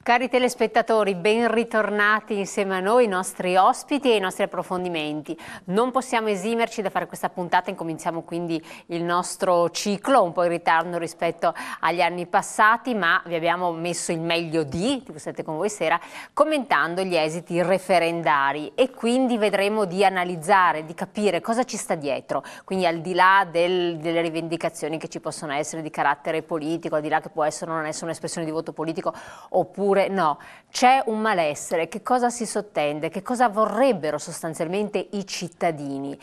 Cari telespettatori, ben ritornati insieme a noi, i nostri ospiti e i nostri approfondimenti. Non possiamo esimerci da fare questa puntata, incominciamo quindi il nostro ciclo, un po' in ritardo rispetto agli anni passati, ma vi abbiamo messo il meglio di cui siete con voi sera, commentando gli esiti referendari e quindi vedremo di analizzare, di capire cosa ci sta dietro, quindi al di là delle rivendicazioni che ci possono essere di carattere politico, al di là che può essere o non essere un'espressione di voto politico oppure no, c'è un malessere. Che cosa si sottende? Che cosa vorrebbero sostanzialmente i cittadini?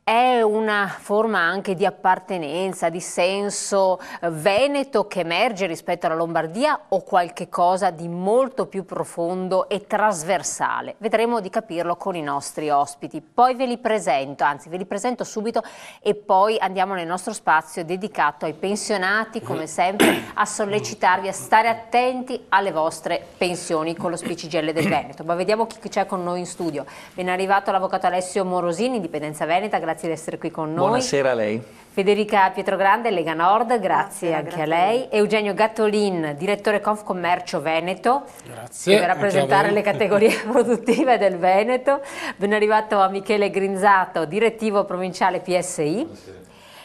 È una forma anche di appartenenza, di senso veneto che emerge rispetto alla Lombardia o qualche cosa di molto più profondo e trasversale? Vedremo di capirlo con i nostri ospiti. Poi ve li presento, anzi ve li presento subito e poi andiamo nel nostro spazio dedicato ai pensionati, come sempre, a sollecitarvi a stare attenti alle vostre pensioni con lo Spicigelle del Veneto. Ma vediamo chi c'è con noi in studio. Ben arrivato l'avvocato Alessio Morosini, Indipendenza Veneta, grazie di essere qui con noi. Buonasera a lei. Federica Pietrogrande, Lega Nord, grazie anche a lei. Eugenio Gattolin, direttore Confcommercio Veneto, grazie, che verrà a presentare le categorie produttive del Veneto. Ben arrivato a Michele Grinzato, direttivo provinciale PSI. Buonasera.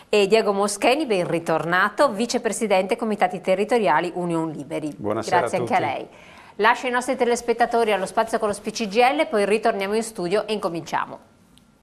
E Diego Moscheni, ben ritornato, vicepresidente Comitati Territoriali Union Liberi. Buonasera. Grazie a tutti. anche a lei. Lascio i nostri telespettatori allo spazio con lo Spicigelle, poi ritorniamo in studio e incominciamo.